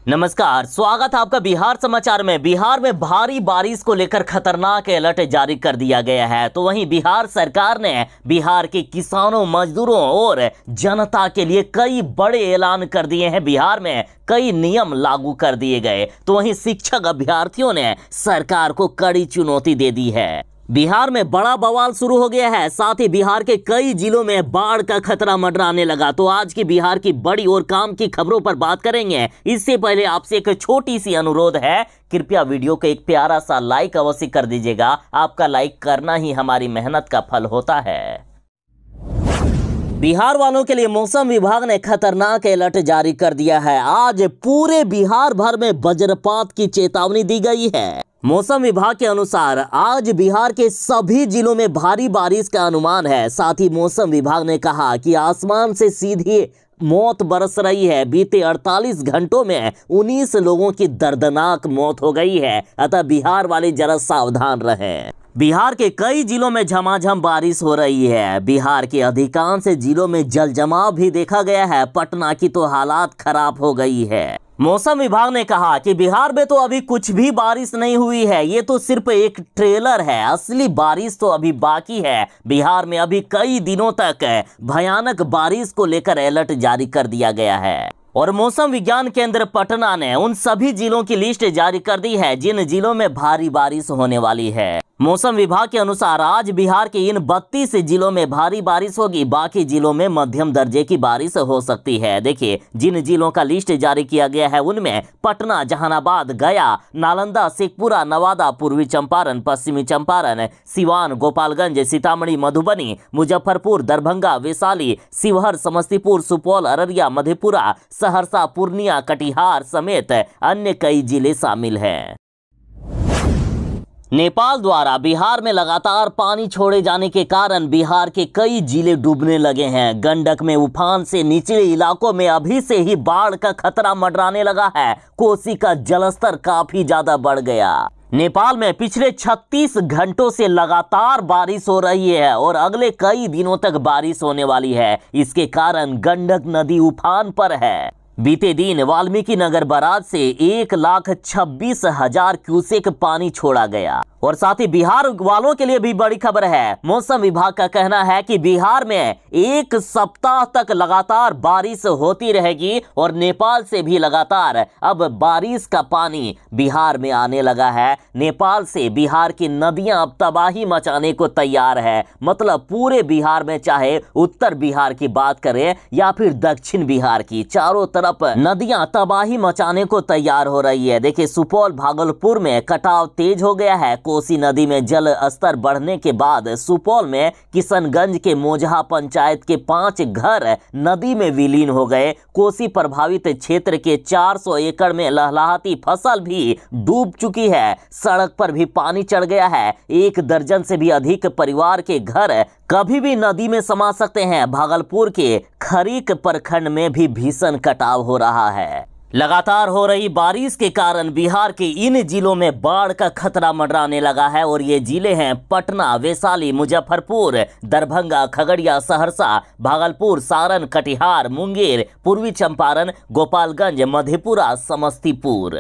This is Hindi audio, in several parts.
नमस्कार, स्वागत है आपका बिहार समाचार में। बिहार में भारी बारिश को लेकर खतरनाक अलर्ट जारी कर दिया गया है। तो वहीं बिहार सरकार ने बिहार के किसानों, मजदूरों और जनता के लिए कई बड़े ऐलान कर दिए हैं। बिहार में कई नियम लागू कर दिए गए। तो वहीं शिक्षक अभ्यर्थियों ने सरकार को कड़ी चुनौती दे दी है। बिहार में बड़ा बवाल शुरू हो गया है। साथ ही बिहार के कई जिलों में बाढ़ का खतरा मंडराने लगा। तो आज की बिहार की बड़ी और काम की खबरों पर बात करेंगे। इससे पहले आपसे एक छोटी सी अनुरोध है, कृपया वीडियो को एक प्यारा सा लाइक अवश्य कर दीजिएगा। आपका लाइक करना ही हमारी मेहनत का फल होता है। बिहार वालों के लिए मौसम विभाग ने खतरनाक अलर्ट जारी कर दिया है। आज पूरे बिहार भर में वज्रपात की चेतावनी दी गई है। मौसम विभाग के अनुसार आज बिहार के सभी जिलों में भारी बारिश का अनुमान है। साथ ही मौसम विभाग ने कहा कि आसमान से सीधी मौत बरस रही है। बीते 48 घंटों में 19 लोगों की दर्दनाक मौत हो गई है। अतः बिहार वाले जरा सावधान रहें। बिहार के कई जिलों में झमाझम बारिश हो रही है। बिहार के अधिकांश जिलों में जल जमाव भी देखा गया है। पटना की तो हालात खराब हो गई है। मौसम विभाग ने कहा कि बिहार में तो अभी कुछ भी बारिश नहीं हुई है, ये तो सिर्फ एक ट्रेलर है, असली बारिश तो अभी बाकी है। बिहार में अभी कई दिनों तक भयानक बारिश को लेकर अलर्ट जारी कर दिया गया है। और मौसम विज्ञान केंद्र पटना ने उन सभी जिलों की लिस्ट जारी कर दी है जिन जिलों में भारी बारिश होने वाली है। मौसम विभाग के अनुसार आज बिहार के इन 32 जिलों में भारी बारिश होगी। बाकी जिलों में मध्यम दर्जे की बारिश हो सकती है। देखिए, जिन जिलों का लिस्ट जारी किया गया है उनमें पटना, जहानाबाद, गया, नालंदा, शेखपुरा, नवादा, पूर्वी चंपारण, पश्चिमी चंपारण, सिवान, गोपालगंज, सीतामढ़ी, मधुबनी, मुजफ्फरपुर, दरभंगा, वैशाली, शिवहर, समस्तीपुर, सुपौल, अररिया, मधेपुरा, सहरसा, पूर्णिया, कटिहार समेत अन्य कई जिले शामिल हैं। नेपाल द्वारा बिहार में लगातार पानी छोड़े जाने के कारण बिहार के कई जिले डूबने लगे हैं। गंडक में उफान से निचले इलाकों में अभी से ही बाढ़ का खतरा मंडराने लगा है। कोसी का जलस्तर काफी ज्यादा बढ़ गया। नेपाल में पिछले 36 घंटों से लगातार बारिश हो रही है और अगले कई दिनों तक बारिश होने वाली है। इसके कारण गंडक नदी उफान पर है। बीते दिन वाल्मीकि नगर बराज से 1,26,000 क्यूसेक पानी छोड़ा गया। और साथ ही बिहार वालों के लिए भी बड़ी खबर है। मौसम विभाग का कहना है कि बिहार में एक सप्ताह तक लगातार बारिश होती रहेगी और नेपाल से भी लगातार अब बारिश का पानी बिहार में आने लगा है। नेपाल से बिहार की नदियां अब तबाही मचाने को तैयार है। मतलब पूरे बिहार में, चाहे उत्तर बिहार की बात करें या फिर दक्षिण बिहार की, चारों तरफ नदियां तबाही मचाने को तैयार हो रही है। देखिए, सुपौल, भागलपुर में कटाव तेज हो गया है। कोसी नदी में जल स्तर बढ़ने के बाद सुपौल में किशनगंज के मोजहा पंचायत के 5 घर नदी में विलीन हो गए। कोसी प्रभावित क्षेत्र के 400 एकड़ में लहलहाती फसल भी डूब चुकी है। सड़क पर भी पानी चढ़ गया है। 1 दर्जन से भी अधिक परिवार के घर कभी भी नदी में समा सकते हैं। भागलपुर के खरीक प्रखंड में भी भीषण कटाव हो रहा है। लगातार हो रही बारिश के कारण बिहार के इन जिलों में बाढ़ का खतरा मंडराने लगा है। और ये जिले हैं पटना, वैशाली, मुजफ्फरपुर, दरभंगा, खगड़िया, सहरसा, भागलपुर, सारण, कटिहार, मुंगेर, पूर्वी चंपारण, गोपालगंज, मधेपुरा, समस्तीपुर।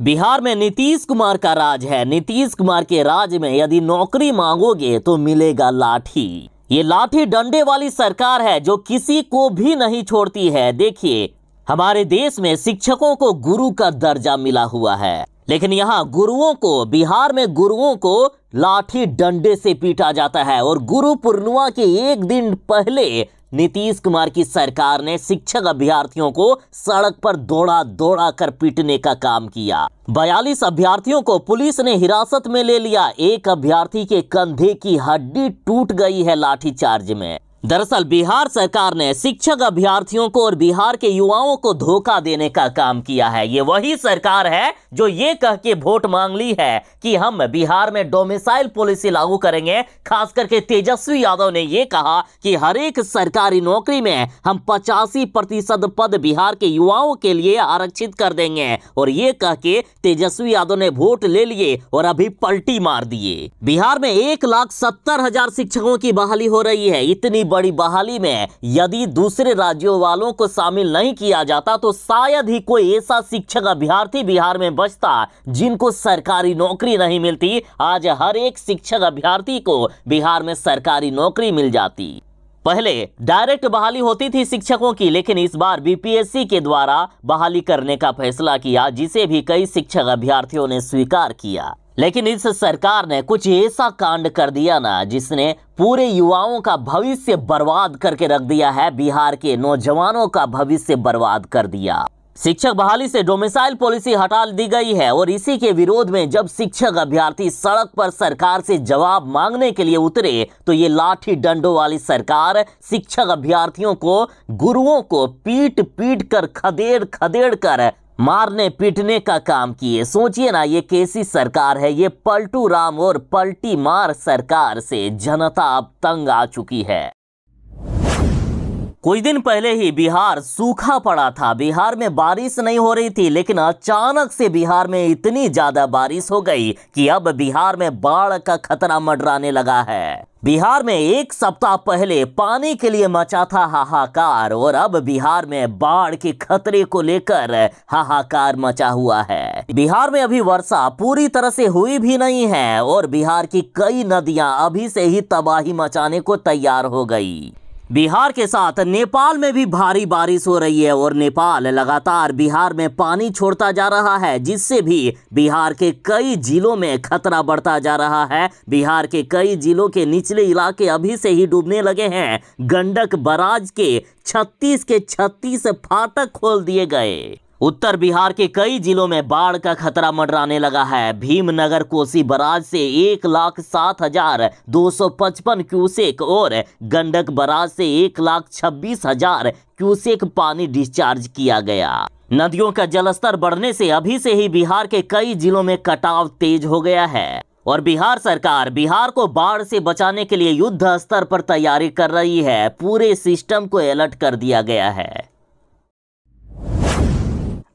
बिहार में नीतीश कुमार का राज है। नीतीश कुमार के राज में यदि नौकरी मांगोगे तो मिलेगा लाठी। ये लाठी डंडे वाली सरकार है जो किसी को भी नहीं छोड़ती है। देखिए, हमारे देश में शिक्षकों को गुरु का दर्जा मिला हुआ है, लेकिन यहाँ गुरुओं को, बिहार में गुरुओं को लाठी डंडे से पीटा जाता है। और गुरु पूर्णिमा के एक दिन पहले नीतीश कुमार की सरकार ने शिक्षक अभ्यर्थियों को सड़क पर दौड़ा दौड़ा कर पीटने का काम किया। 42 अभ्यर्थियों को पुलिस ने हिरासत में ले लिया। एक अभ्यर्थी के कंधे की हड्डी टूट गई है लाठीचार्ज में। दरअसल बिहार सरकार ने शिक्षक अभ्यर्थियों को और बिहार के युवाओं को धोखा देने का काम किया है। ये वही सरकार है जो ये कह के वोट मांग ली है कि हम बिहार में डोमिसाइल पॉलिसी लागू करेंगे। खास करके तेजस्वी यादव ने ये कहा कि हर एक सरकारी नौकरी में हम 85% पद बिहार के युवाओं के लिए आरक्षित कर देंगे। और ये कह के तेजस्वी यादव ने वोट ले लिए और अभी पलटी मार दिए। बिहार में 1,70,000 शिक्षकों की बहाली हो रही है। इतनी बड़ी बहाली में यदि दूसरे राज्यों वालों को शामिल नहीं किया जाता तो शायद ही कोई ऐसा शिक्षक अभ्यर्थी बिहार में बचता जिनको सरकारी नौकरी नहीं मिलती। आज हर एक शिक्षक अभ्यर्थी को बिहार में सरकारी नौकरी मिल जाती। पहले डायरेक्ट बहाली होती थी शिक्षकों की, लेकिन इस बार बीपीएससी के द्वारा बहाली करने का फैसला किया, जिसे भी कई शिक्षक अभ्यर्थियों ने स्वीकार किया। लेकिन इस सरकार ने कुछ ऐसा कांड कर दिया ना, जिसने पूरे युवाओं का भविष्य बर्बाद करके रख दिया है। बिहार के नौजवानों का भविष्य बर्बाद कर दिया। शिक्षक बहाली से डोमिसाइल पॉलिसी हटा दी गई है और इसी के विरोध में जब शिक्षक अभ्यर्थी सड़क पर सरकार से जवाब मांगने के लिए उतरे तो ये लाठी डंडों वाली सरकार शिक्षक अभ्यर्थियों को, गुरुओं को पीट पीट कर, खदेड़ खदेड़ कर मारने पीटने का काम किए। सोचिए ना, ये कैसी सरकार है। ये पलटू राम और पलटी मार सरकार से जनता अब तंग आ चुकी है। कुछ दिन पहले ही बिहार सूखा पड़ा था, बिहार में बारिश नहीं हो रही थी, लेकिन अचानक से बिहार में इतनी ज्यादा बारिश हो गई कि अब बिहार में बाढ़ का खतरा मंडराने लगा है। बिहार में एक सप्ताह पहले पानी के लिए मचा था हाहाकार और अब बिहार में बाढ़ के खतरे को लेकर हाहाकार मचा हुआ है। बिहार में अभी वर्षा पूरी तरह से हुई भी नहीं है और बिहार की कई नदियां अभी से ही तबाही मचाने को तैयार हो गई। बिहार के साथ नेपाल में भी भारी बारिश हो रही है और नेपाल लगातार बिहार में पानी छोड़ता जा रहा है, जिससे भी बिहार के कई जिलों में खतरा बढ़ता जा रहा है। बिहार के कई जिलों के निचले इलाके अभी से ही डूबने लगे हैं। गंडक बराज के 36 फाटक खोल दिए गए। उत्तर बिहार के कई जिलों में बाढ़ का खतरा मंडराने लगा है। भीमनगर कोसी बराज से 1,07,255 क्यूसेक और गंडक बराज से 1,26,000 क्यूसेक पानी डिस्चार्ज किया गया। नदियों का जलस्तर बढ़ने से अभी से ही बिहार के कई जिलों में कटाव तेज हो गया है और बिहार सरकार बिहार को बाढ़ से बचाने के लिए युद्ध स्तर पर तैयारी कर रही है। पूरे सिस्टम को अलर्ट कर दिया गया है।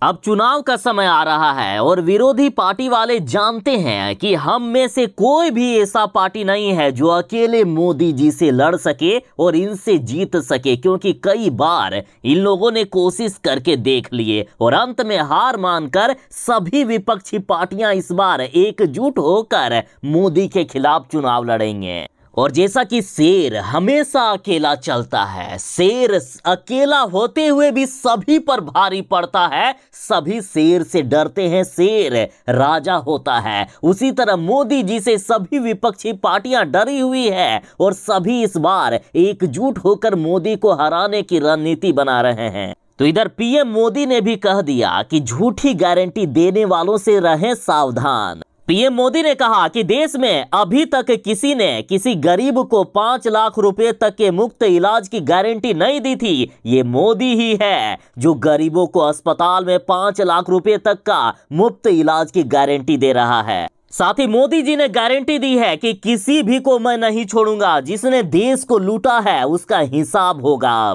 अब चुनाव का समय आ रहा है और विरोधी पार्टी वाले जानते हैं कि हम में से कोई भी ऐसा पार्टी नहीं है जो अकेले मोदी जी से लड़ सके और इनसे जीत सके, क्योंकि कई बार इन लोगों ने कोशिश करके देख लिए और अंत में हार मानकर सभी विपक्षी पार्टियां इस बार एकजुट होकर मोदी के खिलाफ चुनाव लड़ेंगे। और जैसा कि शेर हमेशा अकेला चलता है, शेर अकेला होते हुए भी सभी पर भारी पड़ता है, सभी शेर से डरते हैं, शेर राजा होता है। उसी तरह मोदी जी से सभी विपक्षी पार्टियां डरी हुई है और सभी इस बार एकजुट होकर मोदी को हराने की रणनीति बना रहे हैं। तो इधर पीएम मोदी ने भी कह दिया कि झूठी गारंटी देने वालों से रहें सावधान। पीएम मोदी ने कहा कि देश में अभी तक किसी ने किसी गरीब को 5 लाख रुपए तक के मुफ्त इलाज की गारंटी नहीं दी थी। ये मोदी ही है जो गरीबों को अस्पताल में 5 लाख रुपए तक का मुफ्त इलाज की गारंटी दे रहा है। साथ ही मोदी जी ने गारंटी दी है कि किसी भी को मैं नहीं छोड़ूंगा, जिसने देश को लूटा है उसका हिसाब होगा।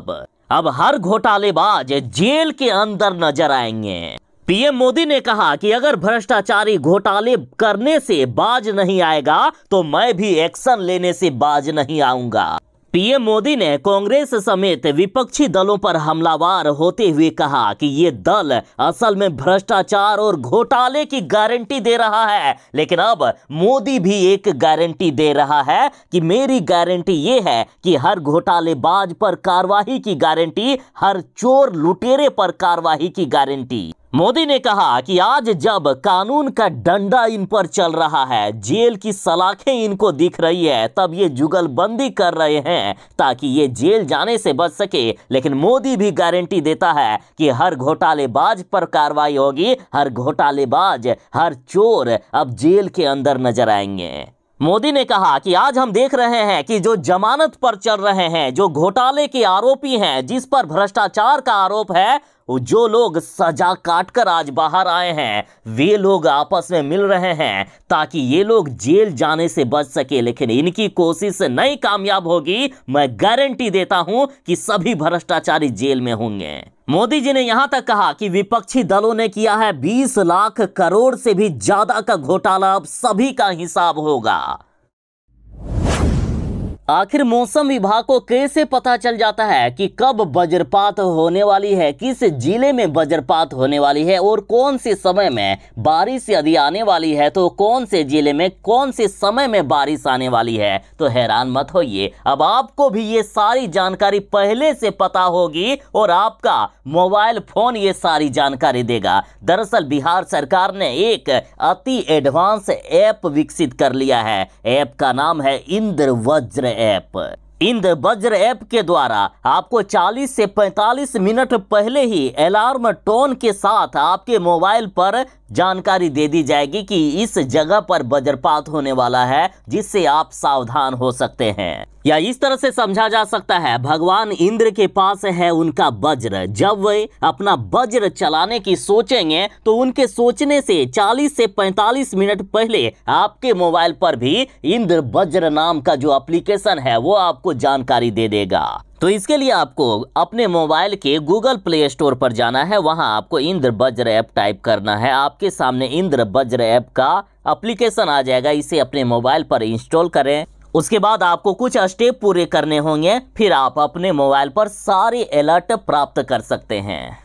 अब हर घोटालेबाज जेल के अंदर नजर आएंगे। पीएम मोदी ने कहा कि अगर भ्रष्टाचारी घोटाले करने से बाज नहीं आएगा तो मैं भी एक्शन लेने से बाज नहीं आऊंगा। पीएम मोदी ने कांग्रेस समेत विपक्षी दलों पर हमलावर होते हुए कहा कि ये दल असल में भ्रष्टाचार और घोटाले की गारंटी दे रहा है, लेकिन अब मोदी भी एक गारंटी दे रहा है कि मेरी गारंटी ये है कि हर घोटालेबाज पर कार्रवाई की गारंटी, हर चोर लुटेरे पर कार्रवाई की गारंटी। मोदी ने कहा कि आज जब कानून का डंडा इन पर चल रहा है, जेल की सलाखें इनको दिख रही है, तब ये जुगलबंदी कर रहे हैं ताकि ये जेल जाने से बच सके। लेकिन मोदी भी गारंटी देता है कि हर घोटालेबाज पर कार्रवाई होगी, हर घोटालेबाज, हर चोर अब जेल के अंदर नजर आएंगे। मोदी ने कहा कि आज हम देख रहे हैं कि जो जमानत पर चल रहे हैं, जो घोटाले के आरोपी हैं, जिस पर भ्रष्टाचार का आरोप है, जो लोग सजा काटकर आज बाहर आए हैं, वे लोग आपस में मिल रहे हैं ताकि ये लोग जेल जाने से बच सके। लेकिन इनकी कोशिश नहीं कामयाब होगी। मैं गारंटी देता हूं कि सभी भ्रष्टाचारी जेल में होंगे। मोदी जी ने यहां तक कहा कि विपक्षी दलों ने किया है 20 लाख करोड़ से भी ज्यादा का घोटाला, अब सभी का हिसाब होगा। आखिर मौसम विभाग को कैसे पता चल जाता है कि कब वज्रपात होने वाली है, किस जिले में वज्रपात होने वाली है और कौन से समय में बारिश यदि आने वाली है तो कौन से जिले में कौन से समय में बारिश आने वाली है? तो हैरान मत होइए, अब आपको भी ये सारी जानकारी पहले से पता होगी और आपका मोबाइल फोन ये सारी जानकारी देगा। दरअसल बिहार सरकार ने एक अति एडवांस ऐप विकसित कर लिया है। ऐप का नाम है इंद्रवज्र ऐप। इंद्रवज्र ऐप के द्वारा आपको 40 से 45 मिनट पहले ही अलार्म टोन के साथ आपके मोबाइल पर जानकारी दे दी जाएगी कि इस जगह पर वज्रपात होने वाला है, जिससे आप सावधान हो सकते हैं। या इस तरह से समझा जा सकता है, भगवान इंद्र के पास है उनका वज्र। जब वे अपना वज्र चलाने की सोचेंगे तो उनके सोचने से 40 से 45 मिनट पहले आपके मोबाइल पर भी इंद्र वज्र नाम का जो एप्लीकेशन है वो आपको जानकारी दे देगा। तो इसके लिए आपको अपने मोबाइल के गूगल प्ले स्टोर पर जाना है, वहां आपको इंद्रवज्र ऐप टाइप करना है। आपके सामने इंद्रवज्र ऐप का एप्लीकेशन आ जाएगा, इसे अपने मोबाइल पर इंस्टॉल करें। उसके बाद आपको कुछ स्टेप पूरे करने होंगे, फिर आप अपने मोबाइल पर सारे अलर्ट प्राप्त कर सकते हैं।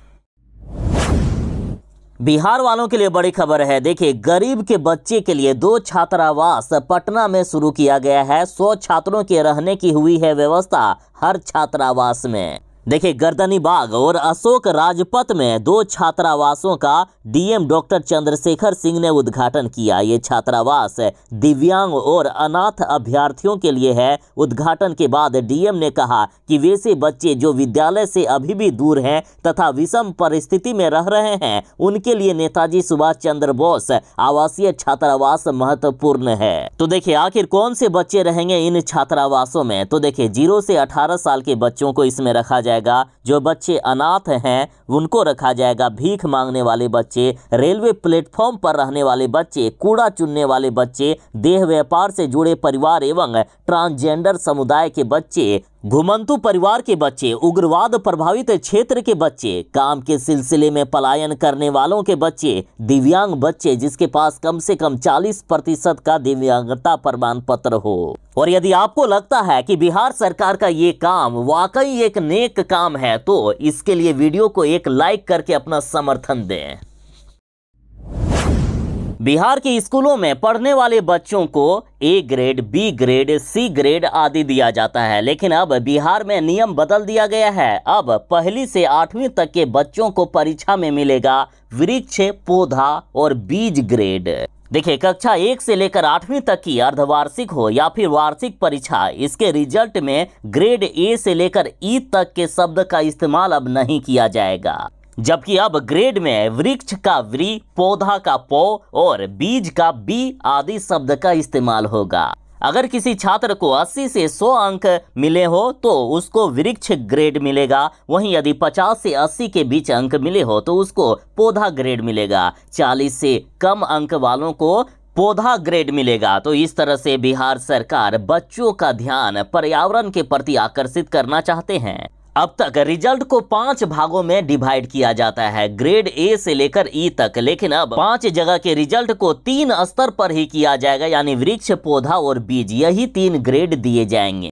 बिहार वालों के लिए बड़ी खबर है। देखिए, गरीब के बच्चे के लिए 2 छात्रावास पटना में शुरू किया गया है। 100 छात्रों के रहने की हुई है व्यवस्था हर छात्रावास में। देखिए, गर्दनी बाग और अशोक राजपथ में 2 छात्रावासों का डीएम डॉक्टर चंद्रशेखर सिंह ने उद्घाटन किया। ये छात्रावास दिव्यांग और अनाथ अभ्यर्थियों के लिए है। उद्घाटन के बाद डीएम ने कहा कि वैसे बच्चे जो विद्यालय से अभी भी दूर हैं तथा विषम परिस्थिति में रह रहे हैं, उनके लिए नेताजी सुभाष चंद्र बोस आवासीय छात्रावास महत्वपूर्ण है। तो देखिए, आखिर कौन से बच्चे रहेंगे इन छात्रावासों में? तो देखिए, 0 से 18 साल के बच्चों को इसमें रखा जाएगा। जो बच्चे अनाथ हैं उनको रखा जाएगा। भीख मांगने वाले बच्चे, रेलवे प्लेटफॉर्म पर रहने वाले बच्चे, कूड़ा चुनने वाले बच्चे, देह व्यापार से जुड़े परिवार एवं ट्रांसजेंडर समुदाय के बच्चे, घुमंतु परिवार के बच्चे, उग्रवाद प्रभावित क्षेत्र के बच्चे, काम के सिलसिले में पलायन करने वालों के बच्चे, दिव्यांग बच्चे जिसके पास कम से कम 40% का दिव्यांगता प्रमाण पत्र हो। और यदि आपको लगता है कि बिहार सरकार का ये काम वाकई एक नेक काम है तो इसके लिए वीडियो को एक लाइक करके अपना समर्थन दें। बिहार के स्कूलों में पढ़ने वाले बच्चों को A grade, B grade, C grade आदि दिया जाता है, लेकिन अब बिहार में नियम बदल दिया गया है। अब 1 से 8वीं तक के बच्चों को परीक्षा में मिलेगा वृक्ष, पौधा और बीज ग्रेड। देखिए, कक्षा 1 से लेकर 8वीं तक की अर्धवार्षिक हो या फिर वार्षिक परीक्षा, इसके रिजल्ट में ग्रेड ए से लेकर ई तक के शब्द का इस्तेमाल अब नहीं किया जाएगा, जबकि अब ग्रेड में वृक्ष का व्री, पौधा का पौ और बीज का बी आदि शब्द का इस्तेमाल होगा। अगर किसी छात्र को 80 से 100 अंक मिले हो तो उसको वृक्ष ग्रेड मिलेगा, वहीं यदि 50 से 80 के बीच अंक मिले हो तो उसको पौधा ग्रेड मिलेगा। 40 से कम अंक वालों को पौधा ग्रेड मिलेगा। तो इस तरह से बिहार सरकार बच्चों का ध्यान पर्यावरण के प्रति आकर्षित करना चाहते हैं। अब तक रिजल्ट को 5 भागों में डिवाइड किया जाता है, ग्रेड ए से लेकर ई तक, लेकिन अब 5 जगह के रिजल्ट को 3 स्तर पर ही किया जाएगा, यानी वृक्ष, पौधा और बीज, यही 3 ग्रेड दिए जाएंगे।